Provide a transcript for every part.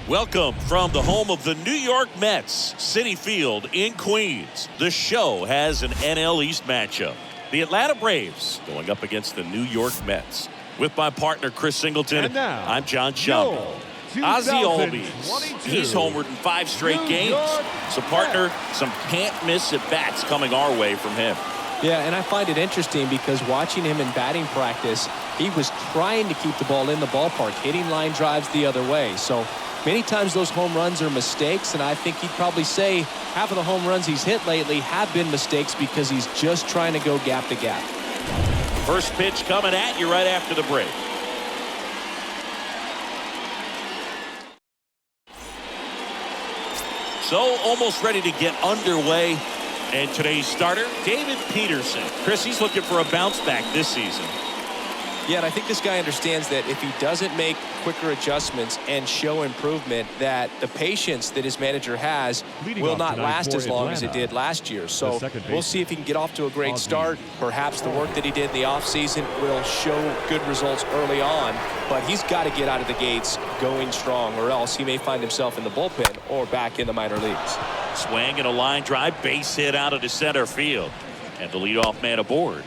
Welcome from the home of the New York Mets, Citi Field in Queens. The show has an NL East matchup. The Atlanta Braves going up against the New York Mets. With my partner, Chris Singleton, And now, I'm John Schaumburg. Ozzie Albies, he's homered in 5 straight games. So, partner, some can't-miss at-bats coming our way from him. Yeah, and I find it interesting because watching him in batting practice, he was trying to keep the ball in the ballpark, hitting line drives the other way. So many times those home runs are mistakes, and I think he'd probably say half of the home runs he's hit lately have been mistakes because he's just trying to go gap to gap. First pitch coming at you right after the break. So almost ready to get underway. And today's starter, David Peterson. Chris, he's looking for a bounce back this season. Yeah, and I think this guy understands that if he doesn't make quicker adjustments and show improvement, that the patience that his manager has will not last as long as it did last year. So we'll see if he can get off to a great start. Perhaps the work that he did in the offseason will show good results early on, but he's got to get out of the gates going strong, or else he may find himself in the bullpen or back in the minor leagues. Swing and a line drive, base hit out of the center field. And the leadoff man aboard.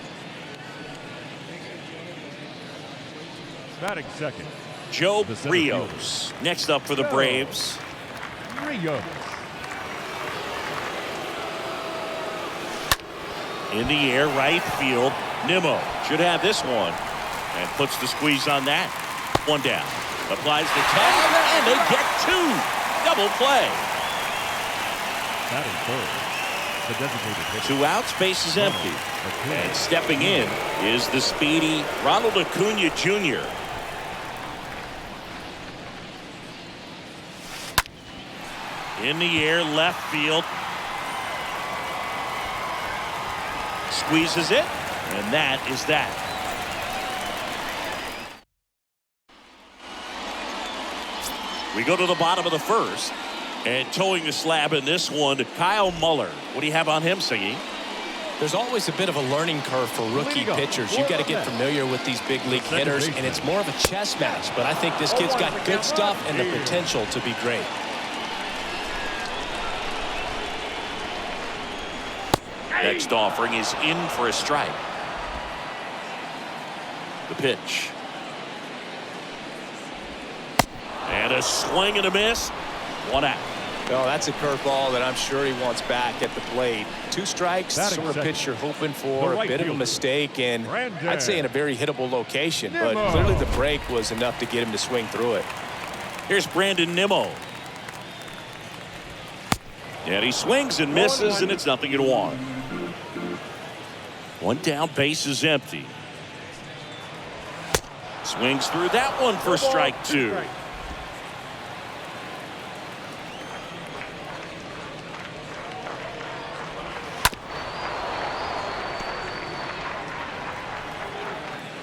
Batting second, Joe Rios. Next up for the Braves. Rios. In the air, right field. Nimmo should have this one. And puts the squeeze on that. One down. Applies the tag, and they get 2. Double play. Batting third, the designated hitter. 2 outs, base is empty. And stepping in is the speedy Ronald Acuna Jr. In the air, left field. Squeezes it, and that is that. We go to the bottom of the first. And towing the slab in this one, Kyle Muller. What do you have on him, Siggy? There's always a bit of a learning curve for rookie pitchers. You've got to get familiar with these big league hitters, and it's more of a chess match. But I think this kid's got good stuff and the potential to be great. Next offering is in for a strike. The pitch. And a swing and a miss. 1 out. Oh, that's a curveball that I'm sure he wants back at the plate. 2 strikes, the sort of pitch you're hoping for, a bit of a mistake, and I'd say in a very hittable location. But clearly the break was enough to get him to swing through it. Here's Brandon Nimmo. And he swings and misses, and it's 0-1. 1 down, base is empty. Swings through that one for strike 2.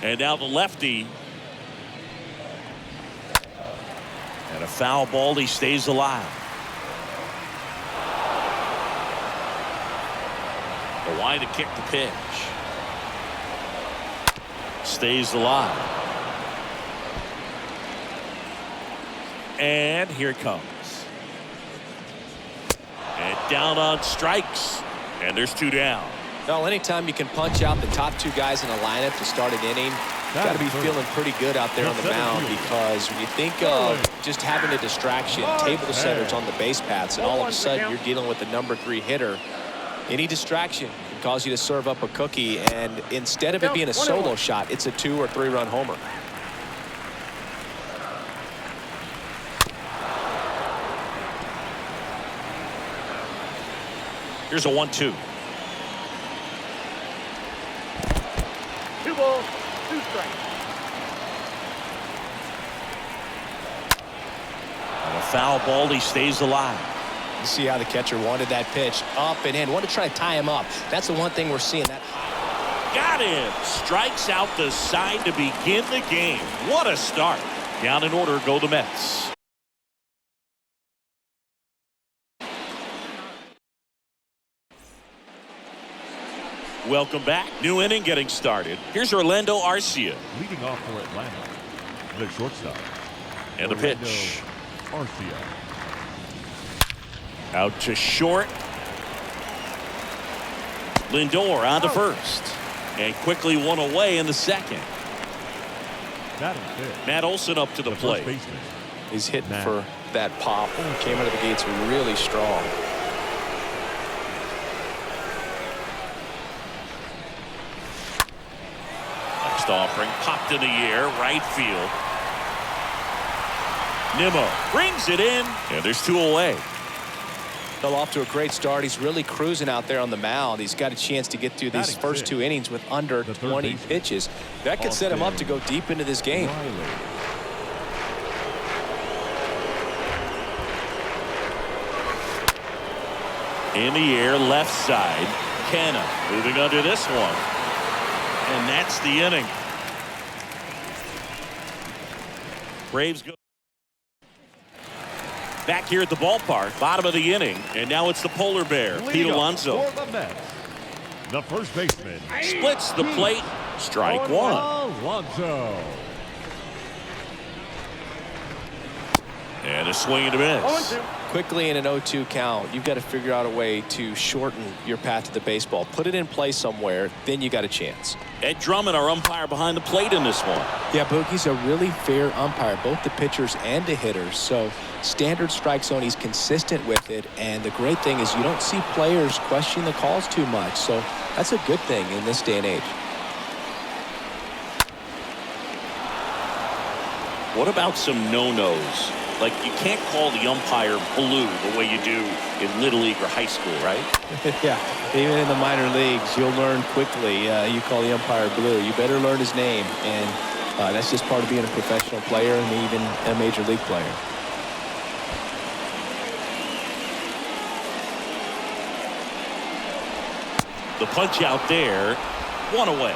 And now the lefty. And a foul ball. He stays alive. The wide to kick the pitch. Stays alive. And here it comes. And down on strikes. And there's 2 down. Well, anytime you can punch out the top 2 guys in a lineup to start an inning, you've got to be feeling pretty good out there on the mound, because when you think of just having a distraction, table setters on the base paths, and all of a sudden you're dealing with the number 3 hitter, any distraction can cause you to serve up a cookie, and instead of it being a solo shot, it's a 2 or 3 run homer. Here's a 1-2. 2 balls, 2 strikes. And a foul ball. He stays alive. You see how the catcher wanted that pitch up and in. Wanted to try to tie him up. That's the one thing we're seeing. That got him. Strikes out the side to begin the game. What a start. Down in order go the Mets. Welcome back. New inning getting started. Here's Orlando Arcia. Leading off for Atlanta, the shortstop. And the pitch. Arcia. Out to short. Lindor on to first. And quickly one away in the second. Matt Olson up to the plate. He's hitting for that pop. Came out of the gates really strong. Next offering popped in the air, right field. Nimmo brings it in, and there's two away. Fell off to a great start. He's really cruising out there on the mound. He's got a chance to get through these first two innings with under 20 pitches. That could set him up to go deep into this game. In the air, left side. Canna moving under this one. And that's the inning. Braves go back here at the ballpark, bottom of the inning, and now it's the polar bear, Pete Alonso. For the Mets, the first baseman Splits the plate, strike one. Alonso. And a swing and a miss. Quickly in an 0-2 count, you've got to figure out a way to shorten your path to the baseball. Put it in play somewhere, then you got a chance. Ed Drummond, our umpire behind the plate in this one. Yeah, Boogie's a really fair umpire, both the pitchers and the hitters. So standard strike zone, he's consistent with it. And the great thing is you don't see players questioning the calls too much. So that's a good thing in this day and age. What about some no-nos? Like, you can't call the umpire blue the way you do in Little League or high school, right? Yeah, even in the minor leagues, you'll learn quickly. You call the umpire blue. You better learn his name. And that's just part of being a professional player and even a major league player. The punch out there, one away.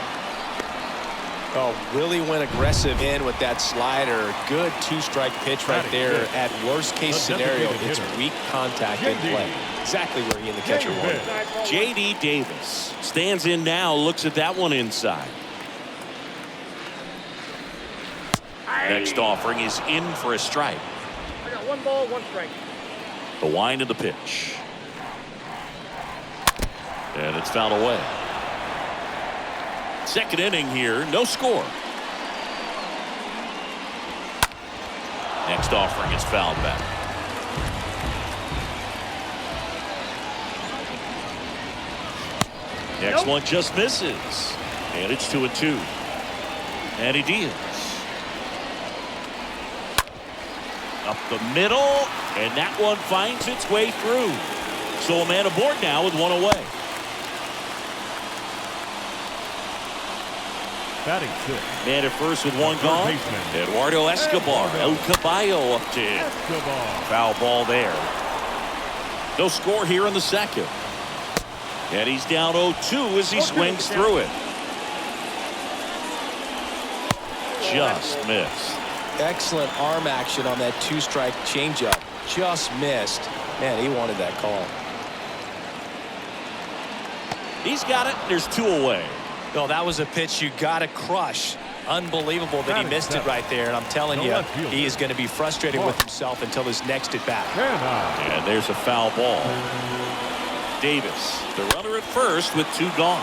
Oh, really went aggressive in with that slider. Good two-strike pitch right there. At worst-case scenario, it's weak contact in play. Exactly where he and the catcher wanted. J.D. Davis stands in now, looks at that one inside. Next offering is in for a strike. I got 1 ball, 1 strike. The wind of the pitch. And it's fouled away. Second inning here, no score. Next offering is fouled back. Next one just misses. And it's 2-2. Manny Diaz. Up the middle, and that one finds its way through. So a man aboard now with one away. Batting 6. Man at first with one gone. Eduardo Escobar. El Caballo up to him. Foul ball there. No score here in the second. And he's down 0-2 as he swings through it. Just missed. Excellent arm action on that two-strike changeup. Just missed. Man, he wanted that call. He's got it. There's 2 away. No, that was a pitch you got to crush. Unbelievable that he missed it right there. And I'm telling you, he is going to be frustrated with himself until his next at bat. And there's a foul ball. Davis, the runner at first with 2 gone.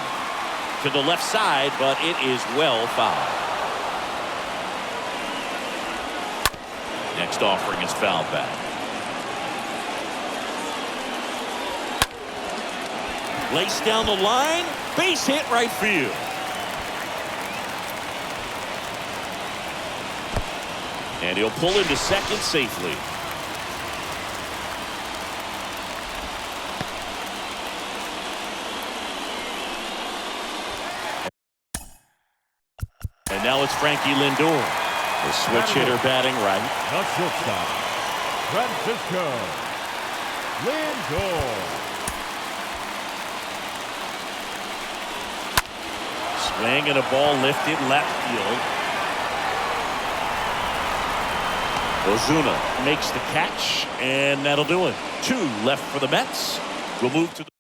To the left side, but it is well fouled. Next offering is fouled back. Laced down the line. Base hit right field. And he'll pull into second safely. And now it's Frankie Lindor, the switch hitter batting right. The shortstop, Francisco Lindor. Swing and a ball lifted left field. Ozuna makes the catch, and that'll do it. 2 left for the Mets. We'll move to the...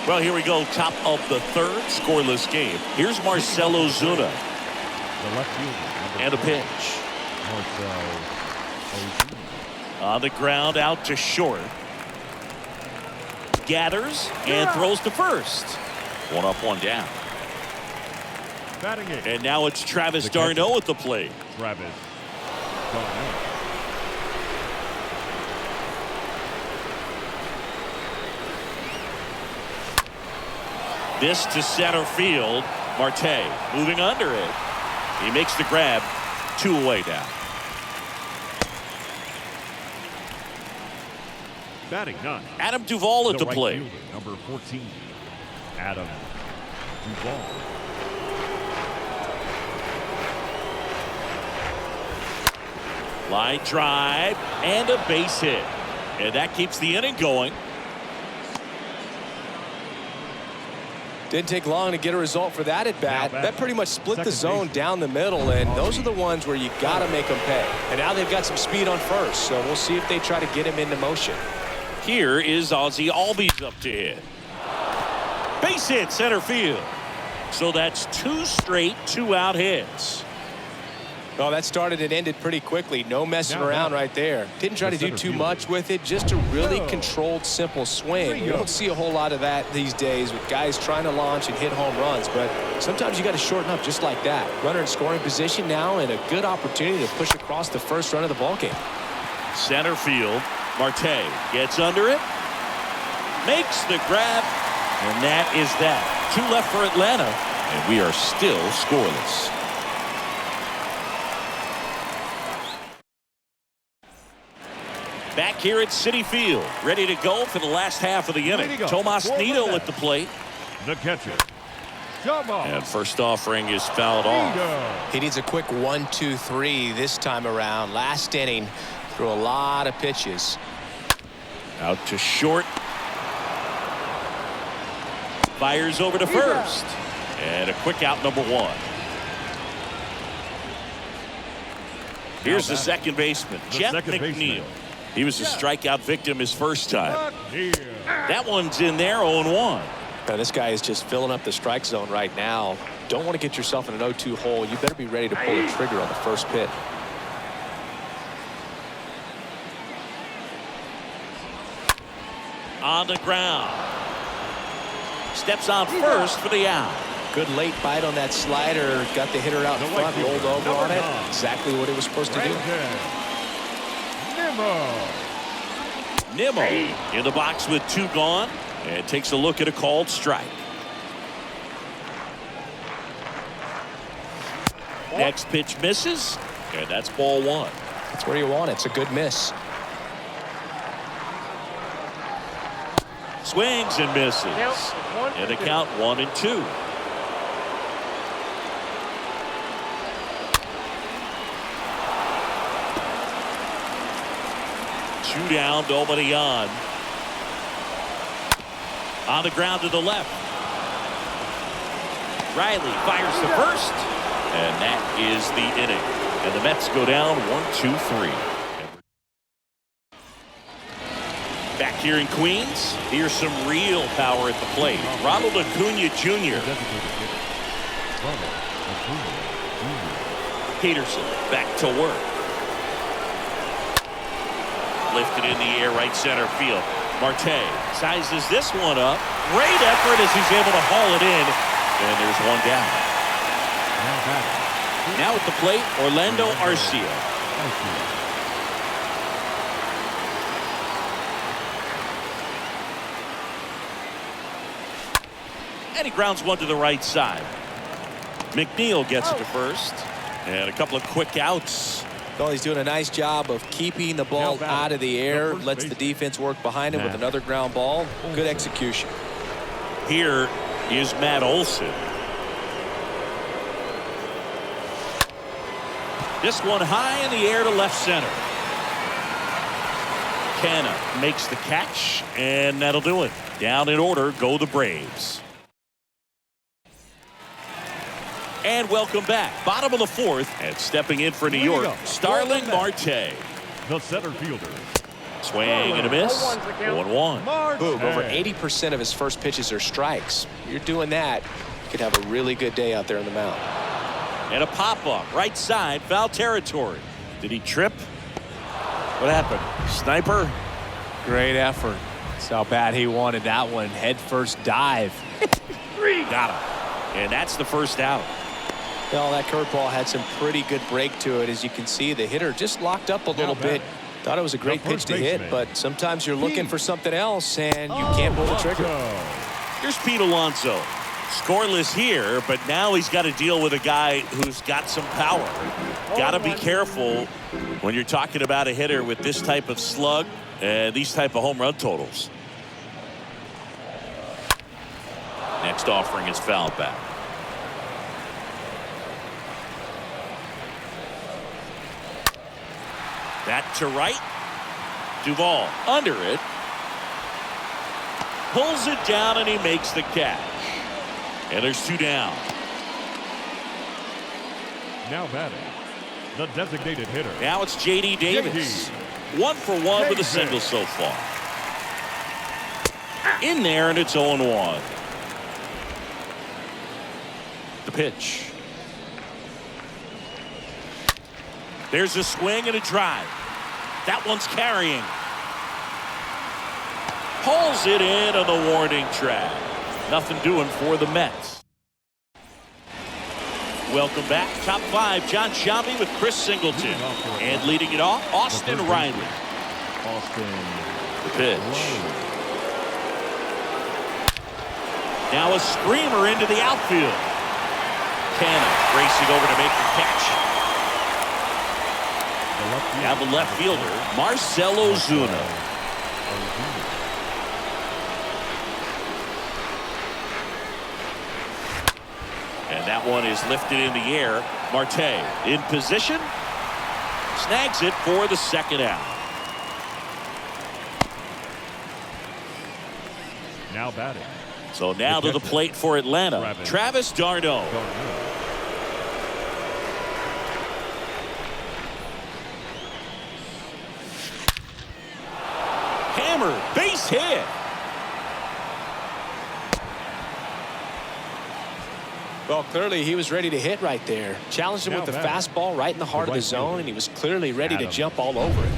Well, here we go. Top of the 3rd, scoreless game. Here's Marcell Ozuna. The left fielder. And a pitch. Marcel Ozuna. On the ground, out to short. Gathers and throws to first. One up, one down. Batting it. And now it's Travis The d'Arnaud catcher. at the plate. Travis d'Arnaud. This to center field. Marte moving under it. He makes the grab. 2 away now. Batting ninth. Adam Duvall at the right plate. fielder, number 14, Adam Duvall. Line drive and a base hit. And that keeps the inning going. Didn't take long to get a result for that at bat. Now That pretty much split the second zone baseman. down the middle, and those are the ones where you got to make them pay. And now they've got some speed on first, so we'll see if they try to get him into motion. Here is Ozzie Albies up to hit. Base hit center field. So that's 2 straight 2-out hits. Well, that started and ended pretty quickly. No messing Now around back. right there. Didn't try to do center too fielder. much with it. Just a really No. controlled, simple swing. We Ringo. don't see a whole lot of that these days with guys trying to launch and hit home runs. But sometimes you got to shorten up just like that. Runner in scoring position now, and a good opportunity to push across the first run of the ballgame. Center field. Marte gets under it. Makes the grab. And that is that. 2 left for Atlanta. And we are still scoreless. Back here at Citi Field, ready to go for the last half of the inning. Ready to go. Tomas For Nido the at the plate. The catcher, Tomas And first offering is fouled off. Nido. He needs a quick 1-2-3 this time around. Last inning, threw a lot of pitches. Out to short. Fires over to first. And a quick out, number 1. Here's the second baseman, The Jeff second McNeil. baseman. He was a strikeout victim his first time. Here. That one's in there, 0-1. Now, this guy is just filling up the strike zone right now. Don't want to get yourself in an 0-2 hole. You better be ready to pull the trigger on the first pitch. On the ground. Steps on first for the out. Good late bite on that slider. Got the hitter out in The right front, fielder, rolled over number on it. 9. Exactly what it was supposed to do. Brandon Nimmo. Nimmo in the box with 2 gone. And takes a look at a called strike. Next pitch misses. And that's ball 1. That's where you want it. It's a good miss. Swings and misses. And the count 1-2. Two down, nobody on. On the ground to the left. Riley fires to first. And that is the inning. And the Mets go down 1-2-3. Back here in Queens, here's some real power at the plate. Ronald Acuna Jr. Peterson back to work. Lifted in the air, right center field. Marte sizes this one up. Great effort as he's able to haul it in. And there's one down. Now at the plate, Orlando Arcia. And he grounds one to the right side. McNeil gets it to first. And a couple of quick outs. Well, he's doing a nice job of keeping the ball out of the air. Lets the defense work behind him with another ground ball. Good execution. Here is Matt Olson. This one high in the air to left center. Canna makes the catch, and that'll do it. Down in order go the Braves. And welcome back. Bottom of the 4th, and stepping in for New York, Starling Marte. The center fielder. Swing and a miss. 1-1. Boom. Over 80% of his first pitches are strikes. You're doing that, you could have a really good day out there on the mound. And a pop-up, right side, foul territory. Did he trip? What happened? Sniper? Great effort. That's how bad he wanted that one. Head first dive. Got him. And that's the first out. Well, that curveball had some pretty good break to it. As you can see, the hitter just locked up a little bit. Thought it was a great pitch to hit, but sometimes you're looking for something else, and you can't pull the trigger. Here's Pete Alonso. Scoreless here, but now he's got to deal with a guy who's got some power. Got to be careful when you're talking about a hitter with this type of slug and these type of home run totals. Next offering is fouled back. That to right. Duvall under it. Pulls it down and he makes the catch. And there's 2 down. Now batting, the designated hitter. Now it's J.D. Davis. 1 for 1 with a single so far. In there, and it's 0-1. The pitch. There's a swing and a drive. That one's carrying. Pulls it in on the warning track. Nothing doing for the Mets. Welcome back. Top 5, John Sciambi with Chris Singleton. And leading it off, Austin Riley. The pitch. Now a screamer into the outfield. Cannon racing over to make the catch. Now the left fielder, Marcell Ozuna. And that one is lifted in the air. Marte in position. Snags it for the second out. Now batting. So now to the plate for Atlanta, Travis d'Arnaud. Hammer, base hit. Well, clearly he was ready to hit right there. Challenged him with the fastball right in the heart of the zone, and he was clearly ready to jump all over it.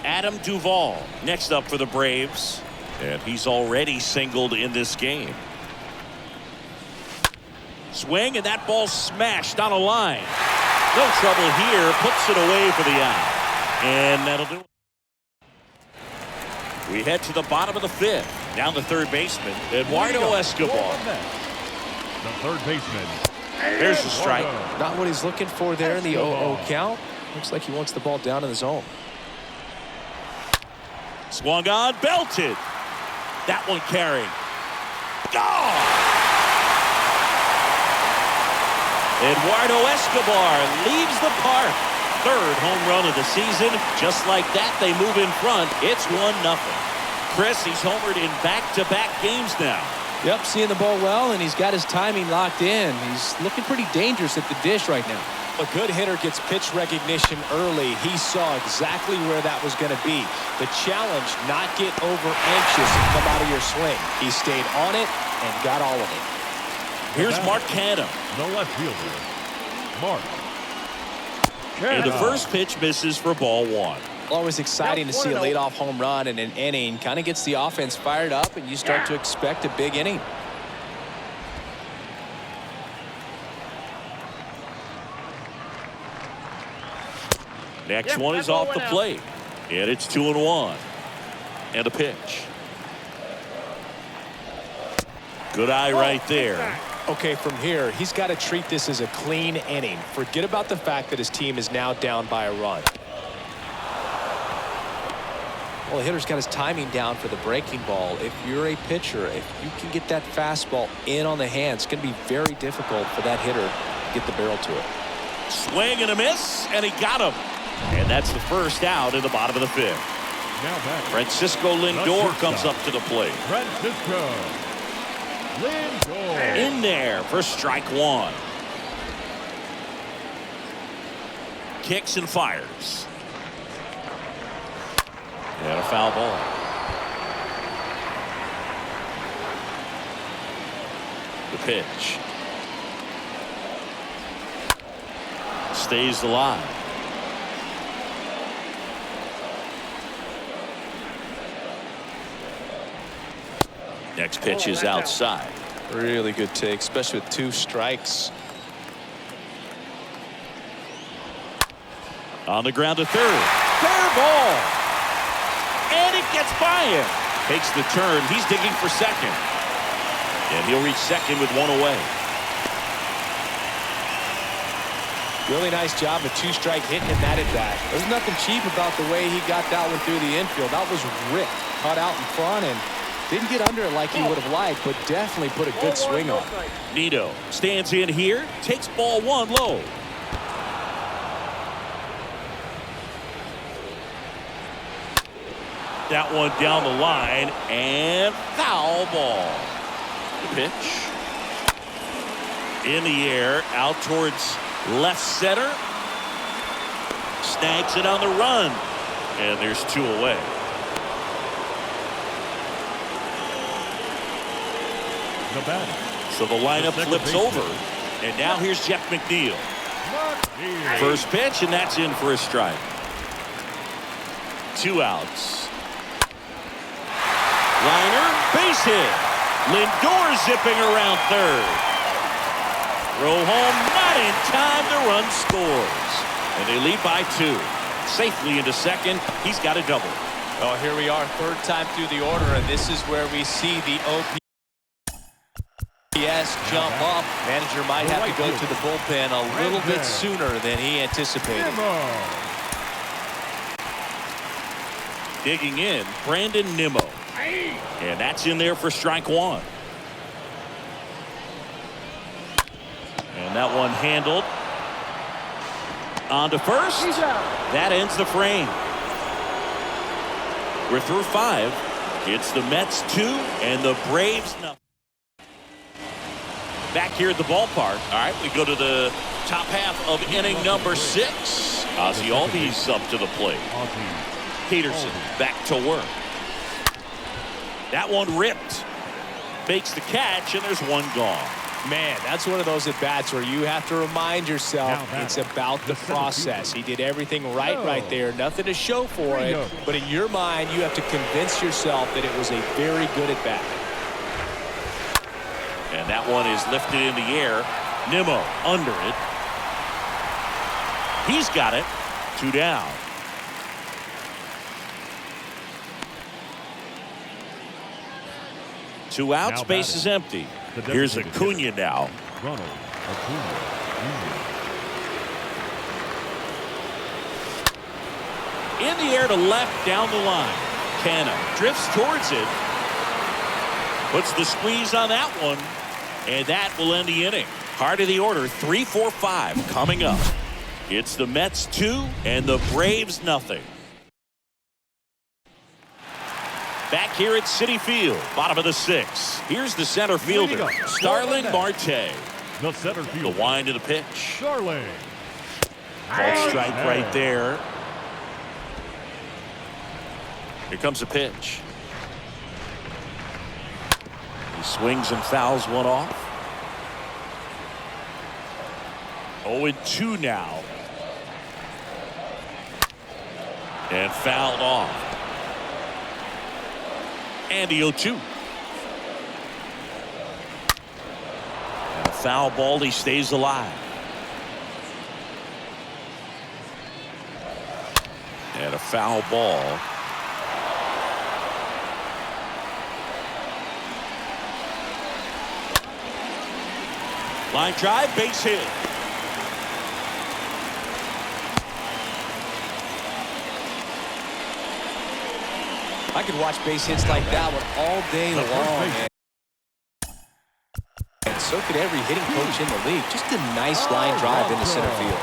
Adam Duvall next up for the Braves. And he's already singled in this game. Swing, and that ball smashed on a line. No trouble here. Puts it away for the out. And that'll do it. We head to the bottom of the 5th. Now the third baseman, Eduardo Escobar. The third baseman. There's the strike. Not what he's looking for there in the 0-0 count. Looks like he wants the ball down in the zone. Swung on, belted. That one carrying. Gone! Eduardo Escobar leaves the park. 3rd home run of the season. Just like that, they move in front. It's 1-0. Chris, he's homered in back-to-back games now. Yep, seeing the ball well, and he's got his timing locked in. He's looking pretty dangerous at the dish right now. A good hitter gets pitch recognition early. He saw exactly where that was going to be. The challenge, not get over anxious and come out of your swing. He stayed on it and got all of it. Here's Mark Canha. The left fielder, Mark Canha. And the first pitch misses for ball 1. Always exciting to see a leadoff home run in an inning. Kind of gets the offense fired up, and you start to expect a big inning. Next one is off the plate. And it's 2-1. And a pitch. Good eye right there. Okay, from here, he's got to treat this as a clean inning. Forget about the fact that his team is now down by a run. Well, the hitter's got his timing down for the breaking ball. If you're a pitcher, if you can get that fastball in on the hands, it's going to be very difficult for that hitter to get the barrel to it. Swing and a miss, and he got him. And that's the first out in the bottom of the 5th. Now back. Francisco Lindor comes up to the plate. Francisco Lindor. In there for strike 1. Kicks and fires. And a foul ball. The pitch. Stays alive. Next pitch is outside. Really good take, especially with 2 strikes. On the ground to third. Fair ball. And it gets by him. Takes the turn. He's digging for second. And he'll reach second with 1 away. Really nice job, a 2-strike hit in that at bat. There's nothing cheap about the way he got that one through the infield. That was ripped, caught out in front, and didn't get under it like he would have liked, but definitely put a good swing on. Nido stands in here, takes ball 1 low. That one down the line, and foul ball. The pitch. In the air, out towards left center. Snags it on the run. And there's 2 away. The batter. So the lineup flips over. And now here's Jeff McNeil. First pitch, and that's in for a strike. 2 outs. Liner, base hit. Lindor zipping around third. Throw home, not in time. The run scores. And they lead by 2. Safely into second. He's got a double. Oh, here we are, 3rd time through the order, and this is where we see the OPS jump up. Manager might have to go to the bullpen a little bit sooner than he anticipated. Digging in, Brandon Nimmo. And that's in there for strike 1. And that one handled. On to first. That ends the frame. We're through 5. It's the Mets 2 and the Braves nothing. Back here at the ballpark. All right, we go to the top half of inning number 6. Ozzie Albies up to the plate. Peterson back to work. That one ripped. Makes the catch, and there's 1 gone. Man, that's one of those at-bats where you have to remind yourself it's about the process. He did everything right there. Nothing to show for it. But in your mind, you have to convince yourself that it was a very good at-bat. And that one is lifted in the air. Nimmo under it. He's got it. 2 down. Two outs, Now base is empty. Here's Acuna now. Ronald Acuna Jr. In the air to left, down the line. Canna drifts towards it. Puts the squeeze on that one. And that will end the inning. Heart of the order, 3, 4, 5 coming up. It's the Mets 2 and the Braves nothing. Back here at Citi Field, bottom of the 6th. Here's the center fielder, Starling Marte. The center field. The wind of the pitch. Starling. Called strike right there. Here comes the pitch. He swings and fouls one off. 0-2 now. And fouled off. And the 0-2. And a foul ball, he stays alive. And a foul ball. Line drive, base hit. I could watch base hits like that one all day long. And so could every hitting coach in the league. Just a nice line drive into center field.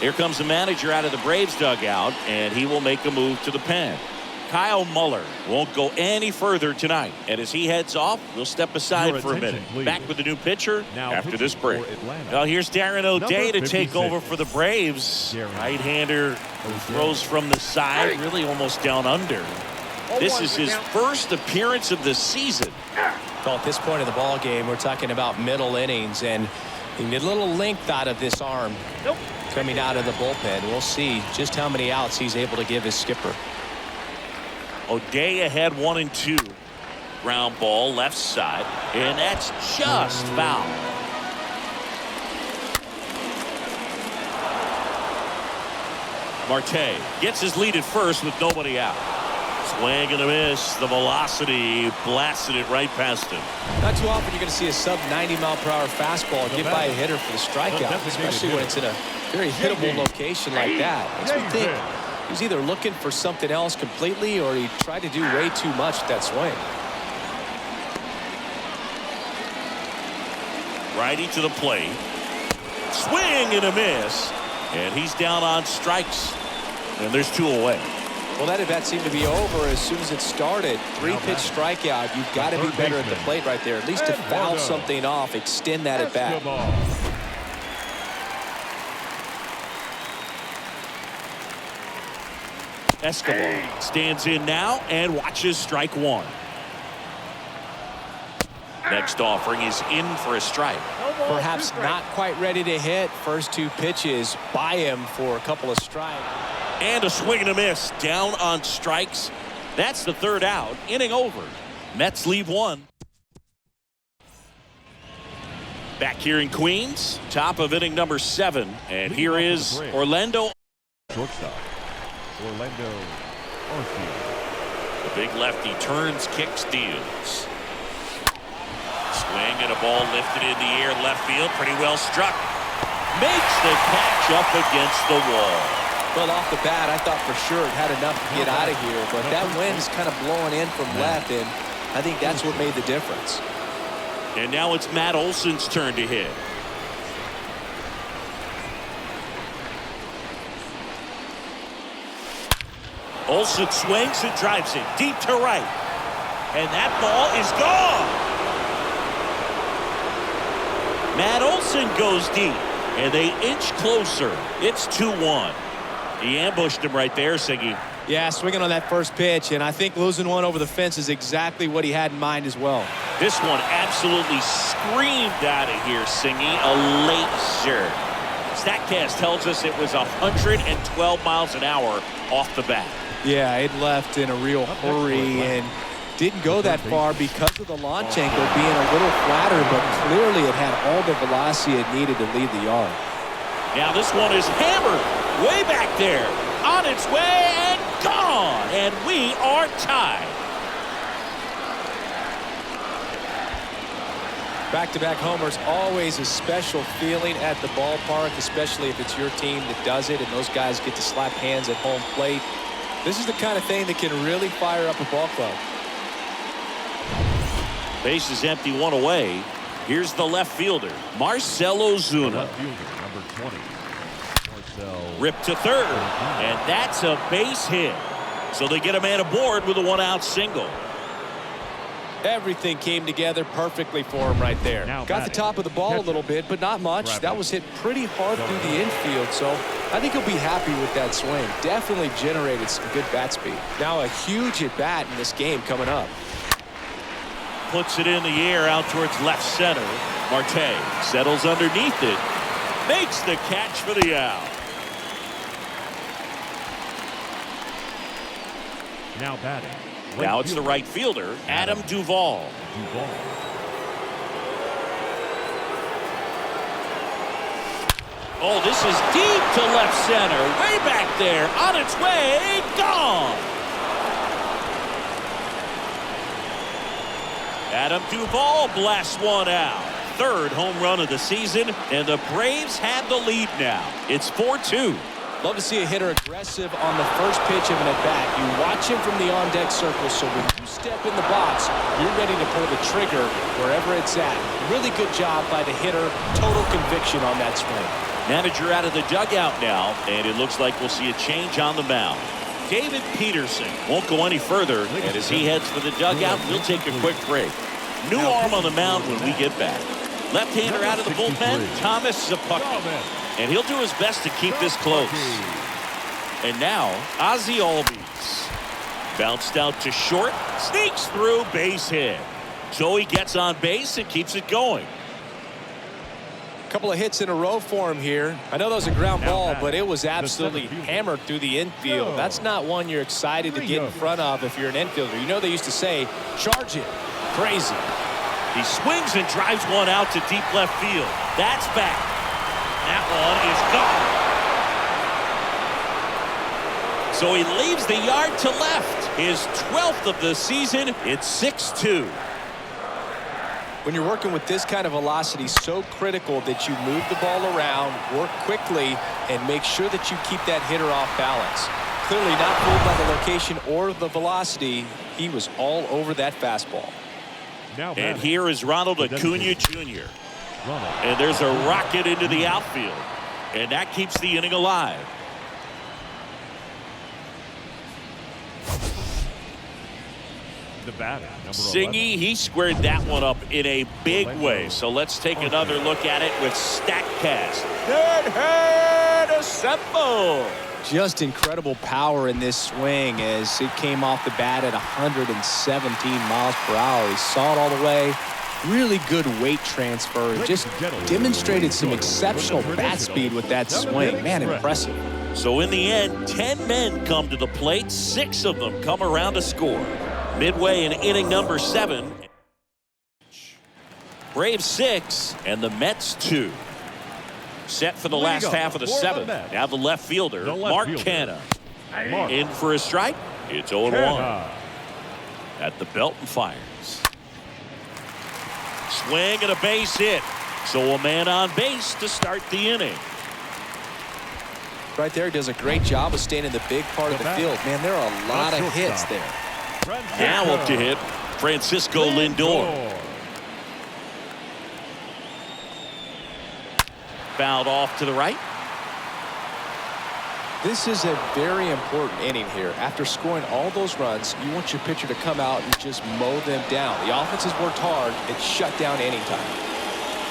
Here comes the manager out of the Braves dugout, and he will make a move to the pen. Kyle Muller won't go any further tonight. And as he heads off, we'll step aside for a minute. Please. Back with the new pitcher Now after this break. Atlanta. Well, here's Darren O'Day to take 56. over for the Braves. Right-hander who throws from the side, really almost down under. This is his first appearance of the season. Well, at this point in the ball game, we're talking about middle innings, and you need a little length out of this arm. coming out of the bullpen. We'll see just how many outs he's able to give his skipper. O'Day ahead 1-2. Ground ball left side, and that's just foul. Marte gets his lead at first with nobody out. Swing and a miss. The velocity blasted it right past him. Not too often you're going to see a sub-90-mile-per-hour fastball get by a hitter for the strikeout, especially when it's in a very hittable location like that. Makes me think he was either looking for something else completely or he tried to do way too much with that swing. Righty to the plate. Swing and a miss. And he's down on strikes. And there's 2 away. Well, that at-bat seemed to be over as soon as it started. 3-pitch strikeout. You've got to be better at the plate right there. At least to foul something off, extend that at-bat. Escobar stands in now and watches strike 1. Next offering is in for a strike. Perhaps not quite ready to hit. First 2 pitches by him for a couple of strikes. And a swing and a miss. Down on strikes. That's the 3rd out. Inning over. Mets leave 1. Back here in Queens. Top of inning number 7. And here is Orlando. Shortstop, Orlando Arcia. The big lefty turns, kicks, deals. Swing and a ball lifted in the air, left field, pretty well struck. Makes the catch up against the wall. Well, off the bat, I thought for sure it had enough to get out of here, but that wind's kind of blowing in from left, and I think that's what made the difference. And now it's Matt Olson's turn to hit. Olson swings and drives it deep to right. And that ball is gone. Matt Olson goes deep, and they inch closer. It's 2-1. He ambushed him right there, Siggy. Yeah, swinging on that first pitch, and I think losing one over the fence is exactly what he had in mind as well. This one absolutely screamed out of here, Siggy. A laser. StatCast tells us it was 112 miles an hour off the bat. Yeah, it left in a real hurry and didn't go that far because of the launch angle being a little flatter, but clearly it had all the velocity it needed to leave the yard. Now this one is hammered way back there, on its way and gone, and we are tied. Back-to-back homers, always a special feeling at the ballpark, especially if it's your team that does it and those guys get to slap hands at home plate. This is the kind of thing that can really fire up a ball club. Base is empty, 1 away. Here's the left fielder, Marcell Ozuna. Left fielder, number 20. Marcell. Ripped to third, and that's a base hit. So they get a man aboard with a 1-out single. Everything came together perfectly for him right there. Got the top of the ball a little bit, but not much. That was hit pretty hard through the infield, so I think he'll be happy with that swing. Definitely generated some good bat speed. Now a huge at-bat in this game coming up. Puts it in the air out towards left center. Marte settles underneath it. Makes the catch for the out. Now batting. Now it's the right fielder, Adam Duvall. Oh, this is deep to left center. Way back there. On its way. Gone. Adam Duvall blasts one out. 3rd home run of the season, and the Braves have the lead now. It's 4-2. Love to see a hitter aggressive on the first pitch of an at-bat. You watch him from the on-deck circle, so when you step in the box, you're ready to pull the trigger wherever it's at. Really good job by the hitter. Total conviction on that swing. Manager out of the dugout now, and it looks like we'll see a change on the mound. David Peterson won't go any further, and as he heads for the dugout, we'll take a quick break. New arm on the mound when we get back. Left-hander out of the bullpen, Thomas Szapucki. And he'll do his best to keep this close. And now, Ozzie Albies. Bounced out to short, sneaks through, base hit. So he gets on base and keeps it going. Couple of hits in a row for him here. I know that was a ground ball, but it was absolutely hammered through the infield. That's not one you're excited to get in front of if you're an infielder. You know they used to say, charge it. Crazy. He swings and drives one out to deep left field. That's back. That one is gone. So he leaves the yard to left. His 12th of the season. It's 6-2. When you're working with this kind of velocity, so critical that you move the ball around, work quickly, and make sure that you keep that hitter off balance. Clearly not fooled by the location or the velocity. He was all over that fastball. And here is Ronald Acuna Jr. And there's a rocket into the outfield. And that keeps the inning alive. Singy, he squared that one up in a big way. So let's take another look at it with StatCast. Dead head assemble. Just incredible power in this swing as it came off the bat at 117 miles per hour. He saw it all the way. Really good weight transfer. Just demonstrated some exceptional bat speed with that swing. Man, impressive. So in the end, 10 men come to the plate. 6 of them come around to score. Midway in inning number 7. Braves 6 and the Mets 2. Set for the last half of the 7th. Now the left fielder, Mark Canha. In for a strike. It's 0-1. At the belt and fires. Swing and a base hit. So a man on base to start the inning. Right there, does a great job of staying in the big part of the field. Man, there are a lot of hits there. Now up to hit, Francisco Lindor. Fouled off to the right. This is a very important inning here. After scoring all those runs, you want your pitcher to come out and just mow them down. The offense has worked hard. It's shut down inning time.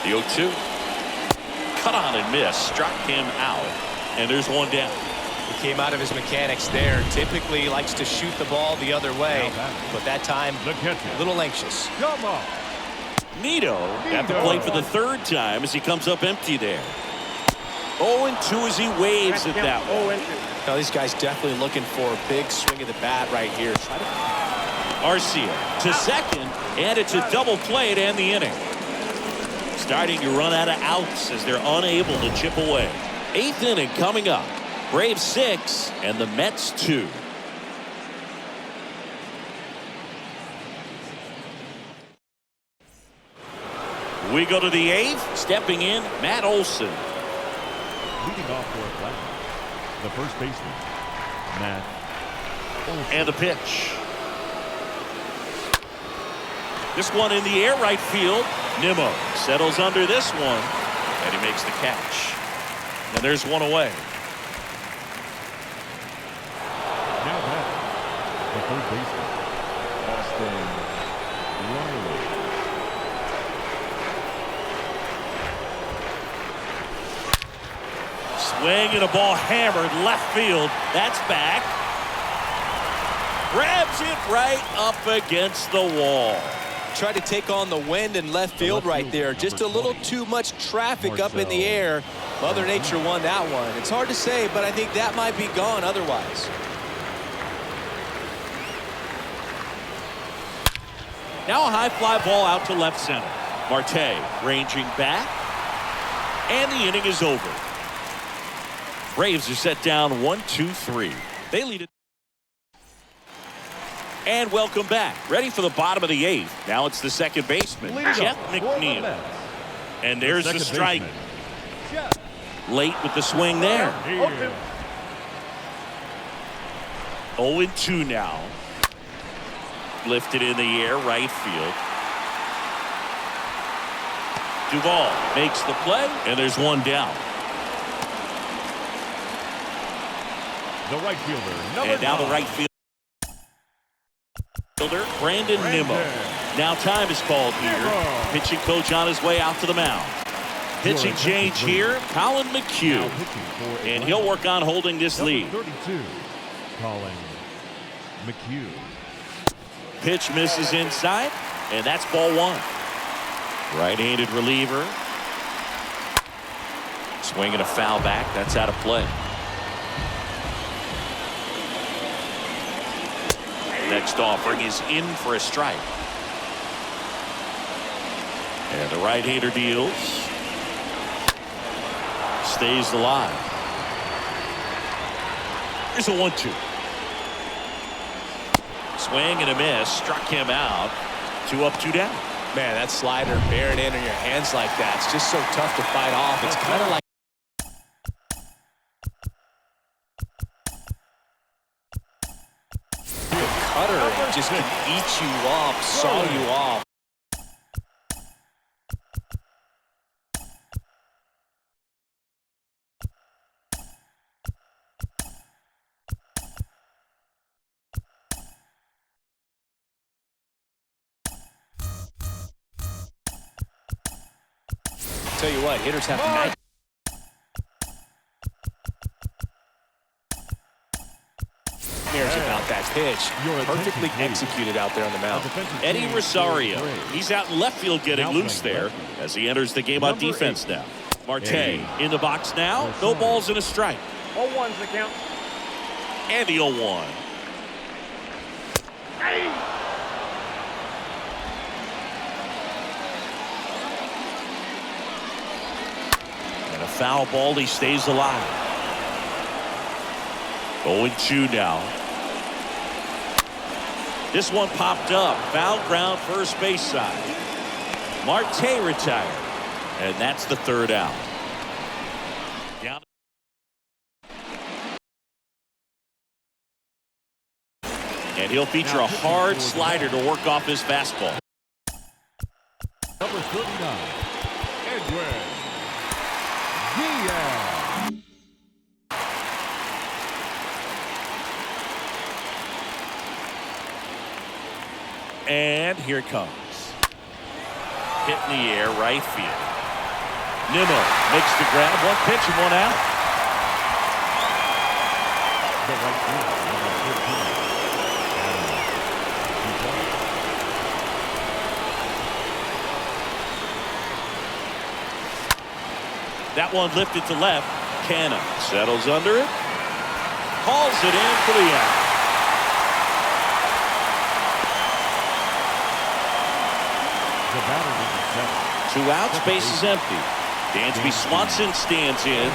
The 0-2. Cut on and miss. Struck him out. And there's one down. He came out of his mechanics there. Typically he likes to shoot the ball the other way, but that time a little anxious. Nito at the plate for the 3rd time as he comes up empty there. 0-2 as he waves at that one. Now these guys definitely looking for a big swing of the bat right here. Arcia to second, and it's a double play to end the inning. Starting to run out of outs as they're unable to chip away. 8th inning coming up. Braves 6 and the Mets 2. We go to the 8th. Stepping in, Matt Olson. Leading off for Atlanta, the first baseman, Matt Olson. And the pitch. This one in the air right field. Nimmo settles under this one, and he makes the catch. And there's one away. Now batting, the third baseman, Austin Riley. Swing and a ball hammered left field. That's back. Grabs it right up against the wall. Tried to take on the wind in left field right there. Just a little too much traffic up in the air. Mother Nature won that one. It's hard to say, but I think that might be gone otherwise. Now a high fly ball out to left center. Marte ranging back. And the inning is over. Braves are set down 1-2-3. They lead it. And welcome back. Ready for the bottom of the 8th. Now it's the second baseman, Jeff McNeil. And there's the strike. Late with the swing there. 0-2 now. Lifted in the air, right field. Duvall makes the play, and there's one down. The right fielder, and now the right fielder, Brandon Nimmo. Now time is called here. Pitching coach on his way out to the mound. Pitching change here, Colin McHugh. And he'll work on holding this lead. 32, Colin McHugh. Pitch misses inside, and that's ball 1. Right-handed reliever. Swing and a foul back. That's out of play. Next offering is in for a strike. And the right-hander deals. Stays alive. Here's a 1-2. Swing and a miss. Struck him out. 2 up, 2 down. Man, that slider bearing in on your hands like that, it's just so tough to fight off. It's kind of like the cutter. It just can eat you up, saw you off. Tell you what, hitters have night. Cares about that pitch. Perfectly executed out there on the mound. Eddie Rosario. He's out in left field getting loose there as he enters the game on defense now. Marte in the box now. No balls and a strike. 0-1's the count. And the 0-1. And a foul ball. He stays alive. 0-2 now. This one popped up. Foul ground first base side. Marte retired. And that's the 3rd out. Down. And he'll feature a hard slider to work off his fastball. Number 39, Edwin Diaz. And here it comes. Hit in the air, right field. Nimmo makes the grab. 1 pitch and 1 out. The right field, number 15, That one lifted to left. Canna settles under it. Hauls it in for the out. The batter is 2 outs, base is empty. Dansby Swanson stands in.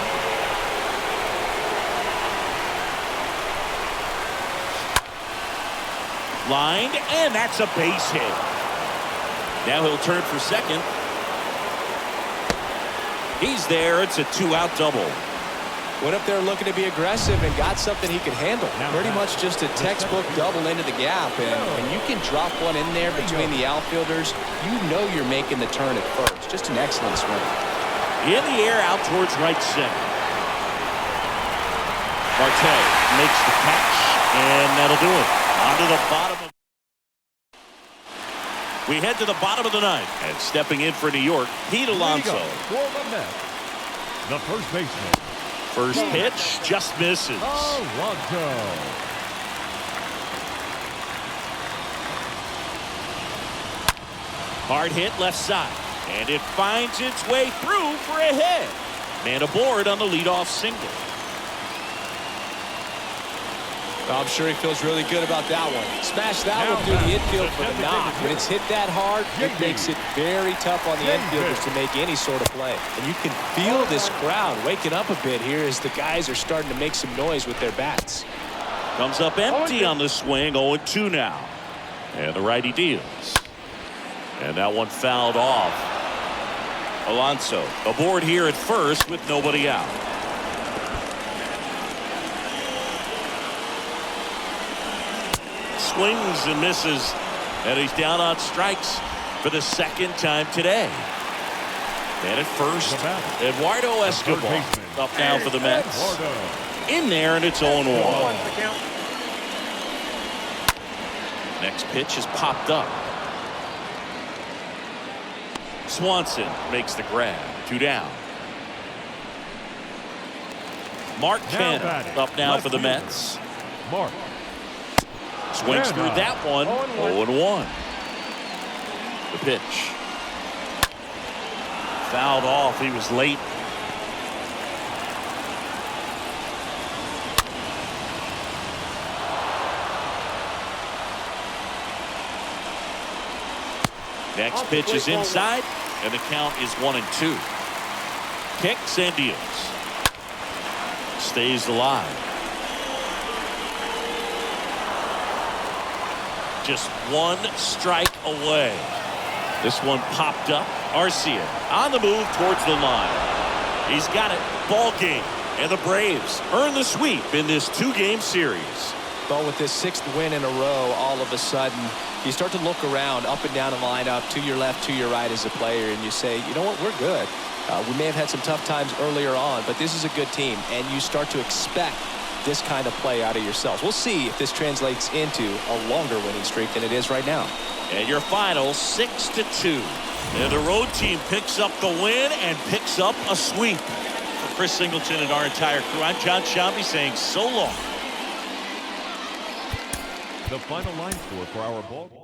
Lined, and that's a base hit. Now he'll turn for second. He's there. It's a 2-out double. Went up there looking to be aggressive and got something he could handle. Pretty much just a textbook double into the gap. And when you can drop one in there between the outfielders, you know you're making the turn at first. Just an excellent swing. In the air, out towards right center. Marte makes the catch, and that'll do it. On to the bottom of. We head to the bottom of the 9th, and stepping in for New York, Pete Alonso. for the Mets, the first baseman. First pitch just misses. Alonso. Hard hit left side, and it finds its way through for a hit. Man aboard on the leadoff single. I'm sure he feels really good about that one. Smash that one through the infield for the knock. When it's hit that hard, it makes it very tough on the infielders to make any sort of play. And you can feel this crowd waking up a bit here as the guys are starting to make some noise with their bats. Comes up empty on the swing. 0-2 now. And the righty deals. And that one fouled off. Alonso aboard here at first with nobody out. Swings and misses, and he's down on strikes for the 2nd time today. And at first, Eduardo Escobar up now for the Mets. In there, and it's 0-1. Next pitch is popped up. Swanson makes the grab. 2 down. Mark Canha up now for the Mets. Mark. Swings through that one. 0-1. The pitch. Fouled off. He was late. Next pitch is inside, and the count is 1-2. Kicks and deals. Stays alive. Just one strike away. This one popped up. Arcia on the move towards the line. He's got it. Ball game. And the Braves earn the sweep in this 2-game series. But with this 6th win in a row, all of a sudden, you start to look around up and down the lineup, to your left, to your right as a player, and you say, you know what, we're good. We may have had some tough times earlier on, but this is a good team, and you start to expect this kind of play out of yourselves. We'll see if this translates into a longer winning streak than it is right now. And your final 6-2. And the road team picks up the win and picks up a sweep. For Chris Singleton and our entire crew, I'm John Sciambi saying so long. The final line score for our ball.